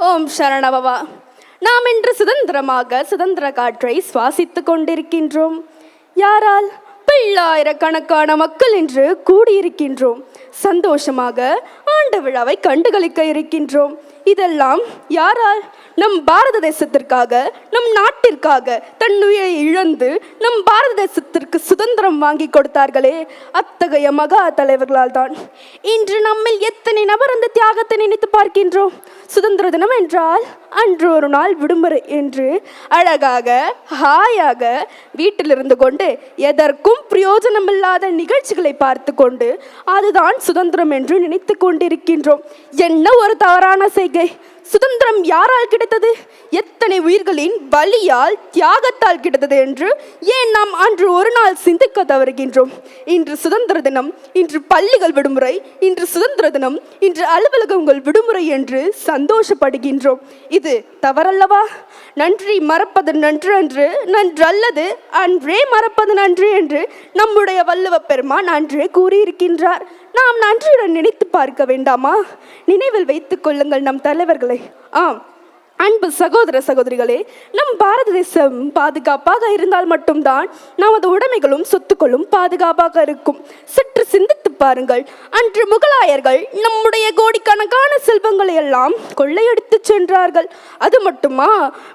ஓம் சரணபவா. நாம் இன்று சுதந்திர காற்றை சுவாசித்துக் கொண்டிருக்கின்றோம். யாரால்? பல்லாயிரக்கணக்கான மக்கள் இன்று கூடியிருக்கின்றோம். சந்தோஷமாக ஆண்டு விழாவை கண்டுகளிக்க இருக்கின்றோம். இதெல்லாம் யாரால்? நம் பாரத தேசத்திற்காக, நம் நாட்டிற்காக தன்னுயிரை இழந்து நம் பாரத தேசத்திற்கு சுதந்திரம் வாங்கி கொடுத்தார்களே, அத்தகைய மகா தலைவர்களால் தான். இன்று நம்மில் எத்தனை நபர் அந்த தியாகத்தை நினைத்து பார்க்கின்றோம். சுதந்திர தினம் என்றால் அன்று ஒரு நாள் விடுமுறை என்று அழகாக ஹாயாக வீட்டில் இருந்து கொண்டு எதற்கும் பிரயோஜனமில்லாத நிகழ்ச்சிகளை பார்த்து கொண்டு அதுதான் சுதந்திரம் என்று நினைத்து கொண்டிருக்கின்றோம். என்ன ஒரு தவறான செய்கை! சுதந்திரம் யாரால் கிடைத்தது? எத்தனை உயிர்களின் பலியால், தியாகத்தால் கிடைத்தது என்று ஏன் நாம் அன்று ஒரு நாள் சிந்திக்க தவறுகின்றோம்? இன்று சுதந்திர தினம், இன்று பள்ளிகள் விடுமுறை, இன்று சுதந்திர தினம், இன்று அலுவலகங்கள் விடுமுறை என்று சந்தோஷப்படுகின்றோம். இது தவறல்லவா? நன்றி மறப்பது நன்று அன்று, நன்றல்லது அன்றே மறப்பது நன்று என்று நம்முடைய வள்ளுவ பெருமான் அன்றே கூறியிருக்கின்றார். நாம் நன்றியுடன் நினைத்து பார்க்க வேண்டாமா? நினைவில் வைத்துக் கொள்ளுங்கள் நம் தலைவர்களை. ஆம், அன்பு சகோதர சகோதரிகளே, நம் பாரத தேசம் பாதுகாப்பாக இருந்தால் மட்டும்தான் நமது உடைமைகளும் சொத்துக்களும் பாதுகாப்பாக இருக்கும். சற்று சிந்தித்து பாருங்கள். அன்று முகலாயர்கள் நம்முடைய கோடிக்கணக்கான செல்வங்களை எல்லாம் கொள்ளையடித்து சென்றார்கள். அது மட்டுமா,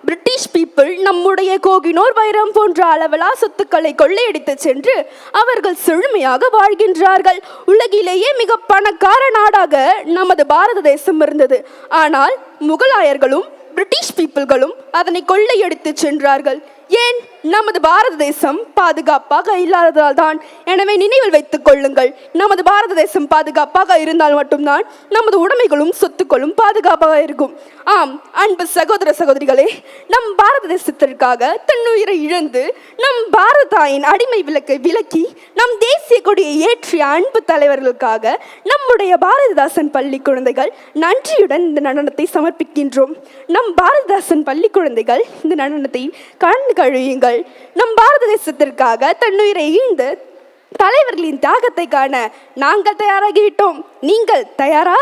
பிரிட்டிஷ் பீப்புள் நம்முடைய கோகினோர் வைரம் போன்ற அளவிலா சொத்துக்களை கொள்ளையடித்து சென்று அவர்கள் செழுமையாக வாழ்கின்றார்கள். உலகிலேயே மிக பணக்கார நாடாக நமது பாரத தேசம் இருந்தது. ஆனால் முகலாயர்களும் பிரிட்டிஷ் பீப்புள்களும் அதனை கொள்ளையடித்து சென்றார்கள். ஏன்? நமது பாரத தேசம் பாதுகாப்பாக இல்லாததால் தான். எனவே நினைவில் வைத்துக் கொள்ளுங்கள், நமது பாரத தேசம் பாதுகாப்பாக இருந்தால் மட்டும்தான் நமது உடைமைகளும் சொத்துக்களும் பாதுகாப்பாக இருக்கும். ஆம், அன்பு சகோதர சகோதரிகளே, நம் பாரத தேசத்திற்காக தன்னுயிரை இழந்து நம் பாரத தாயின் அடிமை விலக்கை விலக்கி நம் தேசிய கொடியை ஏற்றிய அன்பு தலைவர்களுக்காக நம்முடைய பாரதிதாசன் பள்ளி குழந்தைகள் நன்றியுடன் இந்த நடனத்தை சமர்ப்பிக்கின்றோம். நம் பாரதிதாசன் பள்ளி குழந்தைகள் இந்த நடனத்தை கண்டு கழியுங்கள். நம் பாரத தேசத்திற்காக தன்னுயிரை ஈந்து தலைவர்களின் தியாகத்தை காண நாங்கள் தயாராகிவிட்டோம். நீங்கள் தயாரா?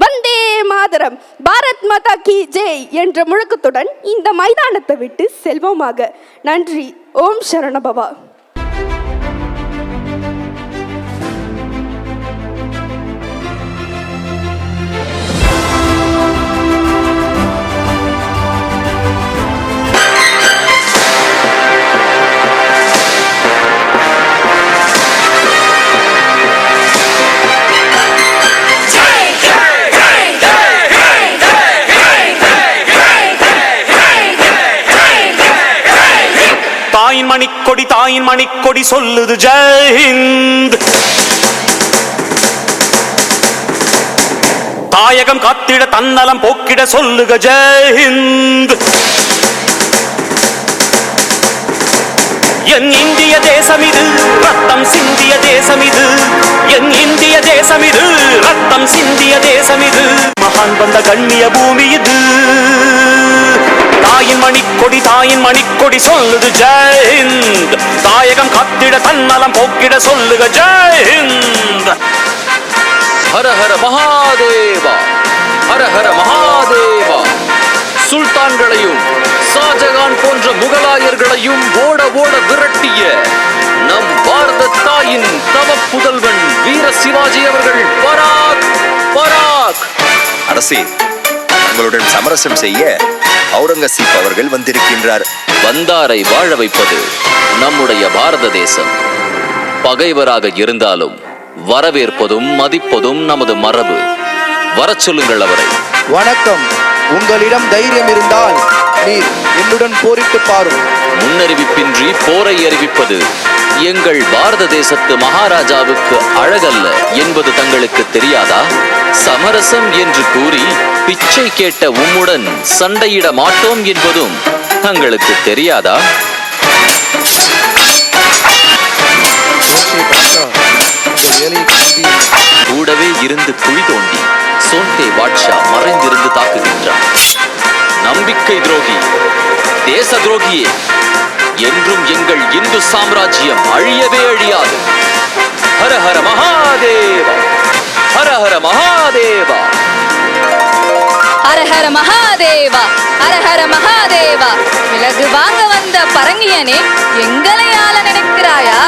வந்தே மாதரம், பாரத் மாதா கி ஜெய் என்ற முழக்கத்துடன் இந்த மைதானத்தை விட்டு செல்வோமாக. நன்றி. ஓம் சரணபவா. தாயின் மணிக்கொடி சொல்லுது ஜெய் ஹிந்த். தாயகம் காத்திட தன்னலம் போக்கிட சொல்லுக ஜெய் ஹிந்த். என் இந்திய தேசம் இது, ரத்தம் சிந்திய தேசம் இது. என் இந்திய தேசம் இது, ரத்தம் சிந்திய தேசம் இது. மகான் வந்த கண்ணிய பூமி இது. தாயின் மணிக்கொடி சொல்லுது ஜெய் ஹிந்த். தாயகம் காத்திட தன்னலம் போக்கிட சொல்லுக ஜெய் ஹிந்த். ஹர ஹர மகாதேவா, ஹர ஹர மகாதேவா. சுல்தான்களையும் ஷாஜகான் போன்ற முகலாயர்களையும் ஓட ஓட விரட்டிய நம் பாரத தாயின் தவ புதல்வன் வீர சிவாஜி அவர்கள் பராக் பராக். அரசே, தங்களுடன் சமரசம் செய்ய அவுரங்கசீப் அவர்கள் வந்திருக்கின்றார். வந்தாரை வாழ வைப்பது நம்முடைய பாரத தேசம். பகைவராக இருந்தாலும் வரவேற்பதும் மதிப்பதும் நமது மரபு. வரச் சொல்லுங்கள் அவரை. வணக்கம். உங்களிடம் தைரியம் இருந்தால் நீர் என்னுடன் போரிட்டு பாரும். முன்னறிவிப்பின்றி போரை அறிவிப்பது எங்கள் பாரத தேசத்து மகாராஜாவுக்கு அழகல்ல என்பது தங்களுக்கு தெரியாதா? சமரசம் என்று கூறி பிச்சை கேட்ட உம்முடன் சண்டையிட மாட்டோம் என்பதும் தங்களுக்கு தெரியாதா? கூடவே இருந்து குழி தோண்டி சோன்டே பாட்ஷா மறைந்திருந்து தாக்குகின்றான். நம்பிக்கை துரோகி, தேச துரோகியே, என்றும் எங்கள் இந்து சாம்ராஜ்யம் அழியவே அழியாது. ஹர ஹர மகாதேவா, ஹர ஹர மகாதேவா, ஹர ஹர மகா மகாதேவா, ஹர ஹர மகாதேவா. விலகு வாங்க வந்த பரங்கியனே, எங்களை ஆள நினைக்கிறாயா?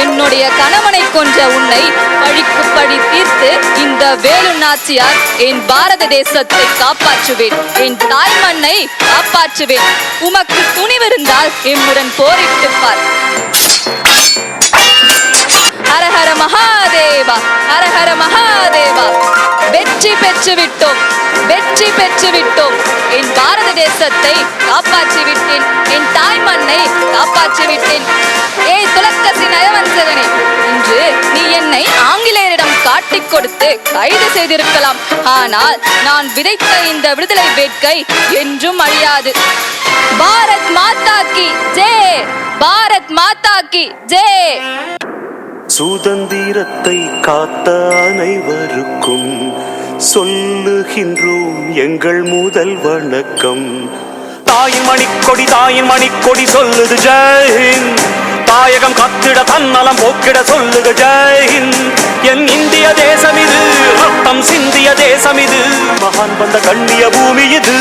என்னுடைய கணவனை கொன்ற உன்னை பழிக்கு பழி தீர்த்து இந்த வேலு நாச்சியார் என் பாரத தேசத்தை காப்பாற்றுவேன், என் தாய் மண்ணை காப்பாற்றுவேன். உமக்கு துணிவிருந்தால் எம்முடன் போரிட்டு பார். ஹர ஹர மகாதேவா, ஹர ஹர மகாதேவா. வெற்றி பெற்று விட்டோம், வெற்றி பெற்று விட்டோம். என் பாரத தேசத்தை காப்பாற்றி விட்டேன், என் தாய் மண்ணை காப்பாற்றி விட்டேன். ஏய் துலக்கசி நயவஞ்சகனே, இன்று நீ என்னை ஆங்கிலேயரிடம் காட்டிக் கொடுத்து கைது செய்திருக்கலாம். ஆனால் நான் விதைத்த இந்த விடுதலை வேட்கை என்றும் அழியாது. பாரத் மாதா கி ஜெய், பாரத் மாதா கி ஜெய். சுதந்திரத்தை காத்த அனைவருக்கும் சொல்லுகின்றோம் எங்கள் முதல் வணக்கம். தாயின் மணிக்கொடி, தாயின் மணிக்கொடி சொல்லுது ஜெய்ஹிந்த். தாயகம் காத்திட தன்னலம் போக்கிட சொல்லுக ஜெய்ஹிந்த். என் இந்திய தேசம் இது, ரத்தம் சிந்திய தேசம் இது, மகான் வந்த கண்ணிய பூமி இது.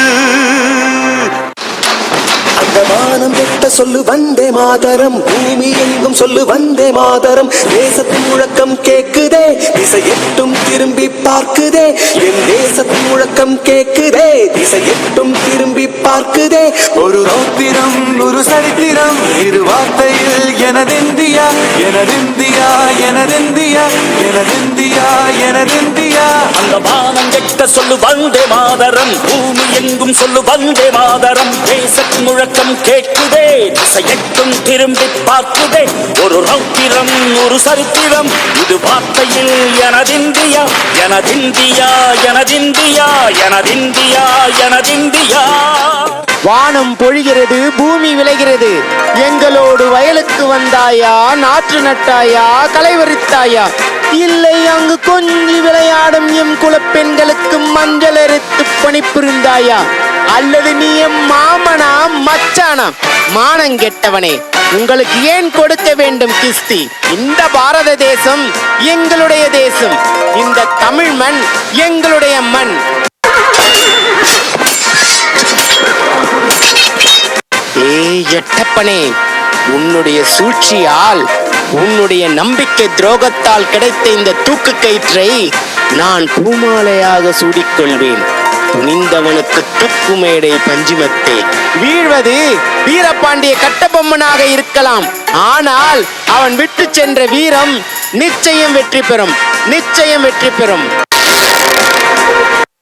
அந்த வானம் எட்ட சொல்லு வந்தே மாதரம், பூமி எங்கும் சொல்லு வந்தே மாதரம். தேசத்தின் முழக்கம் கேக்குதே, திசை எட்டும் திரும்பி பார்க்குதே. என் தேசத்தின் முழக்கம் கேக்குதே, திசை எட்டும் திரும்பி பார்க்குதே. ஒரு ரௌத்திரம் ஒரு சரித்திரம், இரு வார்த்தையில் எனதிந்தியா, எனதிந்தியா, எனதிந்தியா, எனதிந்தியா, எனதிந்தியா. அந்த வானம் எட்ட சொல்லு வந்தே மாதரம், பூமி எங்கும் சொல்லு வந்தே மாதரம். தேசத்தின் முழக்கம் கேட்குதே, திசையெட்டும் திரும்பி பார்க்குதே. ஒரு ரௌத்திரம் ஒரு சரித்திரம், இது வார்த்தையில் எனதிந்தியா, எனதிந்தியா, எனதிந்தியா, எனதிந்தியா, எனதிந்தியா. வானம் பொழிகிறது, பூமி விளைகிறது. எங்களோடு வயலுக்கு வந்தாயா, நாற்று நட்டாயா, களை பறித்தாயா? இல்லை, அங்கு கொஞ்சி விளையாடும் எம் குலப்பெண்களுக்கு மஞ்சள் அரைத்து பணிப்புரிந்தாயா? அல்லது நீ எம் மாமனா மச்சானா? மானங்கெட்டவனே, உங்களுக்கு ஏன் கொடுக்க வேண்டும் கிஸ்தி? இந்த பாரத தேசம் எங்களுடைய தேசம், இந்த தமிழ் மண் எங்களுடைய மண். எட்டப்பனே, உன்னுடைய சூழ்ச்சியால், உன்னுடைய நம்பிக்கை துரோகத்தால் கிடைத்த இந்த தூக்கு கயிற்றை நான் பூமாலையாக சூடிக்கொள்வேன். துணிந்தவனுக்கு தூக்கு மேடை பஞ்சுமத்தே. வீழ்வது வீரபாண்டிய கட்டபொம்மனாக இருக்கலாம், ஆனால் அவன் விட்டு சென்ற வீரம் நிச்சயம் வெற்றி பெறும், நிச்சயம் வெற்றி பெறும்.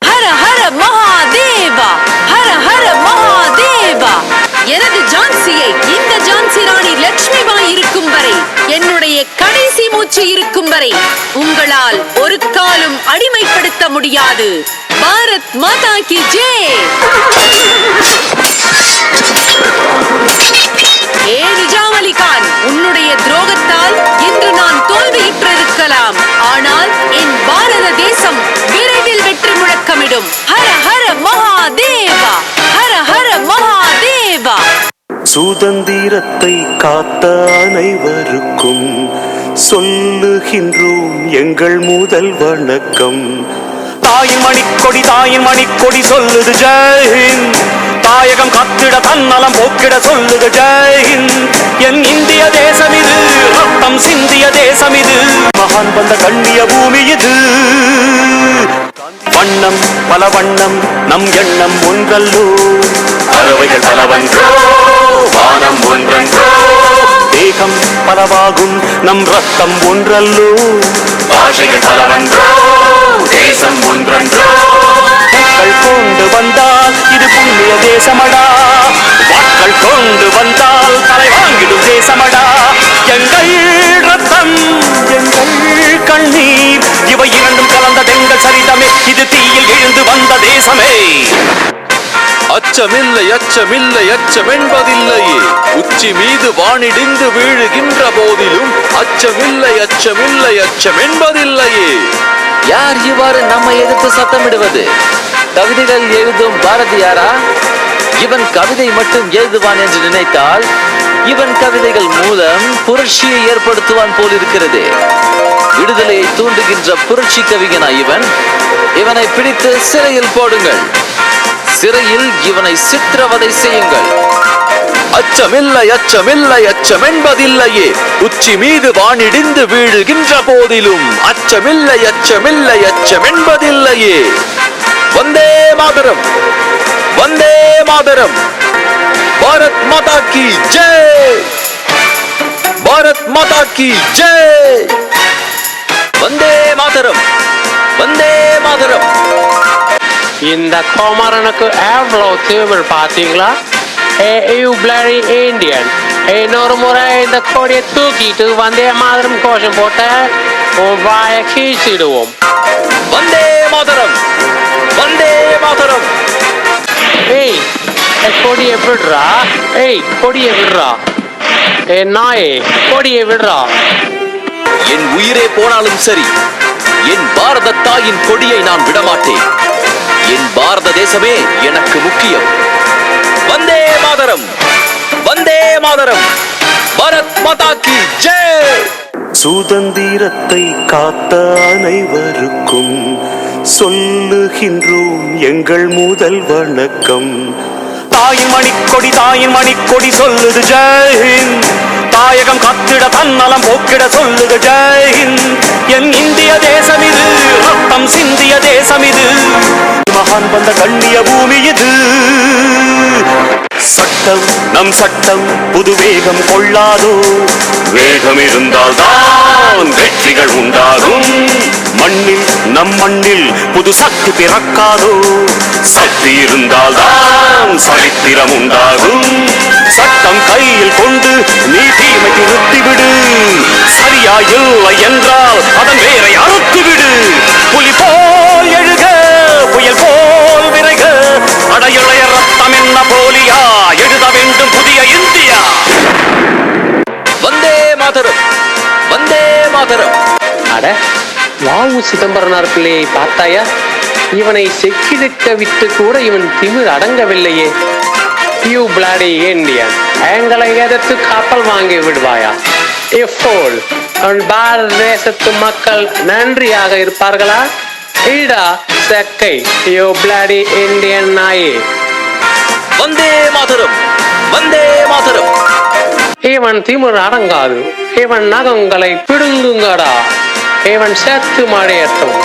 ஹர ஹர மகாதேவா, ஹர ஹர மகாதேவா. எனது ஜான்சியை இந்த ஜான்சி ராணி லட்சுமிபாய் இருக்கும் வரை, என்னுடைய கடைசி மூச்சு இருக்கும் வரை உங்களால் ஒரு காலும் அடிமைப்படுத்த முடியாது. பாரத் மாதா கி ஜெய். ஏ நிஜாம் அலி கான், உன்னுடைய துரோகத்தால் இன்று நான் தோல்வியுற்றிருக்கலாம், ஆனால் என் பாரத தேசம் விரைவில் வெற்றி முழக்கமிடும். ஹர ஹர மகாதேவா, ஹர ஹர மகாதேவா. சுதந்திரத்தை காத்த அனைவருக்கும் சொல்லுகின்றோம் எங்கள் முதல் வணக்கம். தாயின் மணிக்கொடி, தாயின் மணிக்கொடி சொல்லுது ஜெய்ஹிந்த். தாயகம் காத்திட தன்னலம் போக்கிட சொல்லுக ஜெய்ஹிந்த். என் இந்திய தேசம் இது, ரத்தம் சிந்திய தேசம் இது, மகான் வந்த கண்ணிய பூமி இது. வண்ணம் பல வண்ணம், நம் எண்ணம் ஒன்றல்லோ. பறவைகள் பலவன்றோ, வானம் ஒன்றன்றோ. தேகம் பலவாகும், நம் ரத்தம் ஒன்றல்லோ. பாஷைகள் பலவன்றோ, தேசம் ஒன்றன்றோ. மக்கள் கொண்டு வந்தால் இது புண்ணிய தேசமடா. மக்கள் கொண்டு வந்தால் தலை வாங்கிடும் தேசமடா. எங்கள் ரத்தம், எங்கள் கண்ணீர், இவை இரண்டும் கலந்த எங்கள் சரிதமே. இது தீயில் எழுந்து வந்த தேசமே. அச்சமில்லை, அச்சமில்லை, அச்சமென்பதில்லையே. உச்சி மீது வானிடிந்து வீழுகின்ற போதிலும் அச்சமில்லை, அச்சமில்லை, அச்சமென்பதில்லையே. யார் இவ்வாறு நம்மை எதிர்த்து சத்தமிடுவது? கவிதைகள் எழுதும் பாரதியாரா? இவன் கவிதை மட்டும் எழுதுவான் என்று நினைத்தால் இவன் கவிதைகள் மூலம் புரட்சியை ஏற்படுத்துவான் போல் இருக்கிறது. விடுதலையை தூண்டுகின்ற புரட்சி கவிஞனா இவன்? இவனை பிடித்து சிறையில் போடுங்கள். சிறையில் இவனை சித்திரவதை செய்யுங்கள். அச்சமில்லை அச்சமில்லை அச்சமென்பதில்லையே, உச்சி மீது வானிடிந்து வீழுகின்ற போதிலும் அச்சமில்லை அச்சமில்லை அச்சமென்பதில்லையே. வந்தே மாதரம், வந்தே மாதரம். பாரத் மாதா கி ஜெய், பாரத் மாதா கி ஜெய். வந்தே மாதரம், வந்தே மாதரம். இந்த கோமரனுக்கு எவ்வளவு திமிர் பாத்தீங்களா? You bloody Indian. இன்னொரு முறை இந்த கொடியை தூக்கிட்டு வந்தே மாதரம் கோஷம் போட்ட உன் வாயை கீழ்ச்சிடுவோம். வந்தே மாதரம், வந்தே மாதரம். ஏய், கொடியை விடுறா. ஏய், கொடியை விடுறா. நாயே, கொடியை விடுறா. என் உயிரே போனாலும் சரி, என் பாரத தாயின் கொடியை நான் விடமாட்டேன். என் பாரத தேசமே எனக்கு முக்கியம். வந்தே மாதரம், வந்தே மாதரம். பாரத் மாதா கி ஜெய். சுதந்திரத்தை காத்த அனைவருக்கும் சொல்லுகின்றோம் எங்கள் முதல் வணக்கம். தாயின் மணிக்கொடி, தாயின் மணிக்கொடி சொல்லுது ஜெய்ஹிந்த். தாயகம் காத்திட தன்னலம் போக்கிட சொல்லுது ஜெய்ஹிந்த். என் இந்திய தேசம் இது, ரத்தம் சிந்திய தேசம் இது, மகான் வந்த கண்ணிய பூமி இது. சட்டம் நம் சட்டம் புது வேகம் கொள்ளாதோ, வேகம் இருந்தால் தான் வெற்றிகள் உண்டாகும். மண்ணில் நம் மண்ணில் புது சக்தி பிறக்காதோ, சக்தி இருந்தால் தான் சரித்திரம் உண்டாகும். சட்டம் கையில் கொண்டு நீ தீமை நிறுத்திவிடு, சரியா இல்லை என்றால் அதன் வேரை அறுத்துவிடு. புலி போல் எழுக, புயல் போல் விரைக, அடையுடைய ரத்தம் என்ன போலியா, எழுத வேண்டும் புதிய இந்தியா. வந்தே மாதரம், வந்தே மாதரம். அட, வாவு சிதம்பரனார் பிள்ளையை பார்த்தாயா? இவனை செக்கிழுக்க விட்டு கூட இவன் திமிர் அடங்கவில்லையே. யூ பிளாடி இந்தியன், எங்களை எதிர்த்து கப்பல் வாங்கி விடுவாயா? எப்போல் பாரத தேசத்து மக்கள் நன்றியாக இருப்பார்களா? ஈடா செக்கை, யூ பிளாடி இந்தியன் நாயே. வந்தே மாதரம், வந்தே மாதரம். இவன் திமிர் அடங்காது. இவன் நகங்களை பிடுங்குங்கடா. இவன் சேர்த்து மழையட்டும்.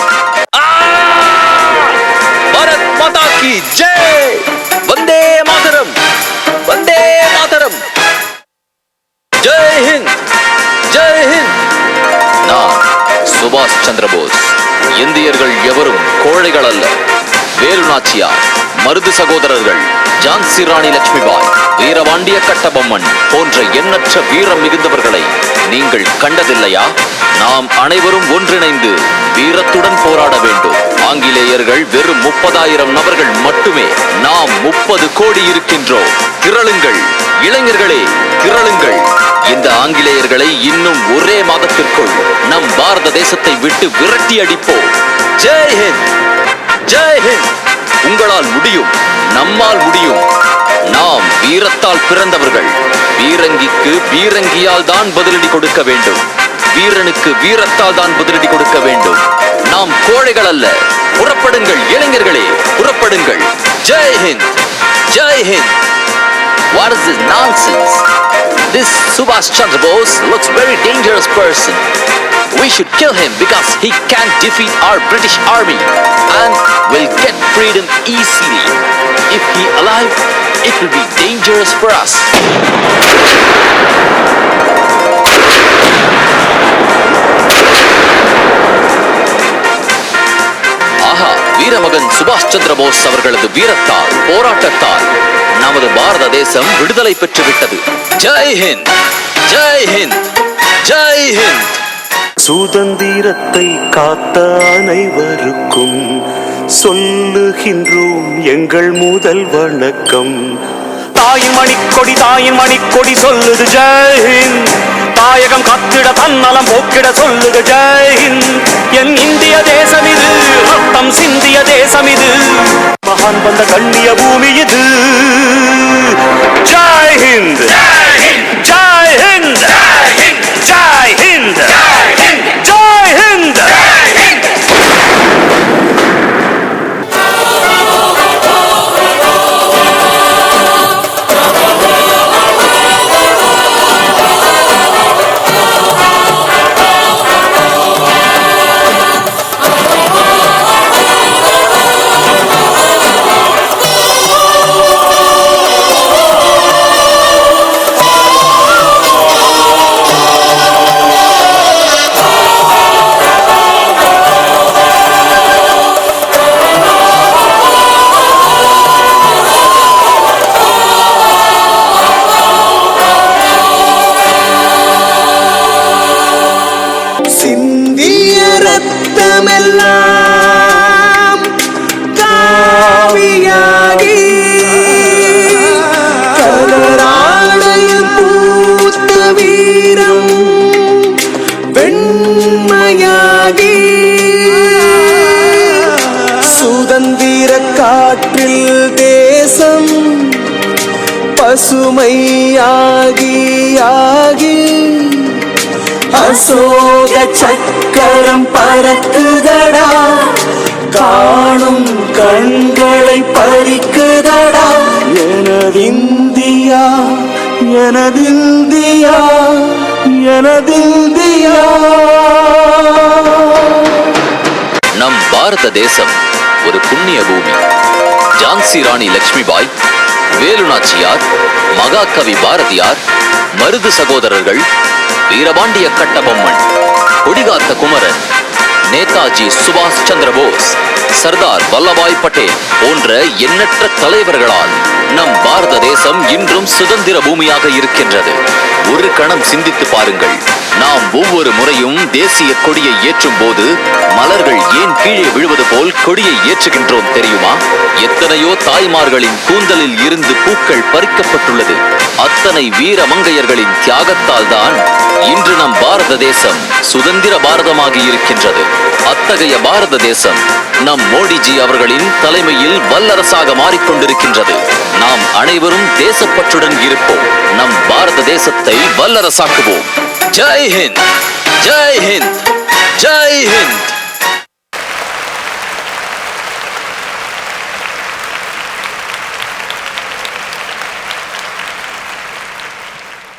பாரத் மாதா கி ஜெய். வந்தே மாதரம், வந்தே மாதரம். ஜெய் ஹிந்த், ஜெய் ஹிந்த். நான் சுபாஷ் சந்திர போஸ். இந்தியர்கள் எவரும் கோழைகள் அல்ல. வேலு நாச்சியார், மருது சகோதரர்கள், ஜான்சி ராணி லட்சுமிபாய், வீரபாண்டிய கட்டபொம்மன் போன்ற எண்ணற்ற வீரம் மிகுந்தவர்களை நீங்கள் கண்டதில்லையா? நாம் அனைவரும் ஒன்றிணைந்து வீரத்துடன் போராட வேண்டும். ஆங்கிலேயர்கள் வெறும் 30,000 நபர்கள் மட்டுமே, நாம் 30 கோடி இருக்கின்றோம். திரளுங்கள் இளைஞர்களே, திரளுங்கள். இந்த ஆங்கிலேயர்களை இன்னும் ஒரே மாதத்திற்குள் நம் பாரத தேசத்தை விட்டு விரட்டி அடிப்போம். ஜெய் ஹிந்த், ஜெய் ஹிந்த். உங்களால் முடியும், நம்மால் முடியும். நாம் வீரத்தால் பிறந்தவர்கள். வீரங்கிக்கு வீரங்கியால் தான் பதிலடி கொடுக்க வேண்டும். வீரனுக்கு வீரத்தால் தான் பதிலடி கொடுக்க வேண்டும். நாம் கோழைகள் அல்ல. புறப்படுங்கள் இளைஞர்களே, புறப்படுங்கள். Jai Hind, Jai Hind. What is this nonsense? This Subhash Chandra Bose looks very dangerous person. We should kill him because he can't defeat our British army and will get freedom easily. If he alive, it will be dangerous for us. ஆஹா, வீரமகன் சுபாஷ் சந்திர போஸ் அவர்களது வீரத்தால், போராட்டத்தால் நமது பாரத தேசம் விடுதலை பெற்று விட்டது. ஜெய் ஹிந்த், ஜெய் ஹிந்த், ஜெய் ஹிந்த். சுதந்திரத்தை காத்த அனைவருக்கும் சொல்லுகின்றோம் எங்கள் முதல் வணக்கம். தாயின் மணிக்கொடி, தாயின் மணிக்கொடி சொல்லுது ஜெய்ஹிந்த். தாயகம் காத்திட தன்னலம் போக்கிட சொல்லுது ஜெய்ஹிந்த். என் இந்திய தேசம் இது, ரத்தம் சிந்திய தேசம் இது, மகான் வந்த கண்ணிய பூமி இது. ஜெய் ஹிந்த், ஜெய் ஹிந்த், ஜெய் ஹிந்த், ஜெய் ஹிந்த், ஜெய் ஹிந்த். பசுமையாகி ஆகி அசோக சக்கரம் பறக்குதடா, காணும் கண்களை பறிக்குதடா. எனதிந்தியா எனதிந்தியா எனதிந்தியா. நம் பாரத தேசம் ஒரு புண்ணிய பூமி. ஜான்சி ராணி லட்சுமிபாய், வேலு நாச்சியார், மகாகவி பாரதியார், மருது சகோதரர்கள், வீரபாண்டிய கட்டபொம்மன், கொடிகாத்த குமரன், நேதாஜி சுபாஷ் சந்திர போஸ், சர்தார் வல்லபாய் பட்டேல் போன்ற எண்ணற்ற தலைவர்களால் நம் பாரத தேசம் இன்றும் சுதந்திர பூமியாக இருக்கின்றது. ஒரு கணம் சிந்தித்து பாருங்கள். நாம் ஒவ்வொரு முறையும் தேசிய கொடியை ஏற்றும் போது மலர்கள் ஏன் கீழே விழுவது போல் கொடியை ஏற்றுகின்றோம் தெரியுமா? எத்தனையோ தாய்மார்களின் கூந்தலில் இருந்து பூக்கள் பறிக்கப்பட்டுள்ளது. அத்தனை வீர மங்கையர்களின் தியாகத்தால் தான் இன்று நம் பாரத தேசம் சுதந்திர பாரதமாகி இருக்கின்றது. அத்தகைய பாரத தேசம் நம் மோடிஜி அவர்களின் தலைமையில் வல்லரசாக மாறிக்கொண்டிருக்கின்றது. நாம் அனைவரும் தேசப்பற்றுடன் இருப்போம். நம் பாரத தேசத்தை வல்லரசாக்குவோம். ஜெய் ஹிந்த், ஜெய் ஹிந்த், ஜெய் ஹிந்த்.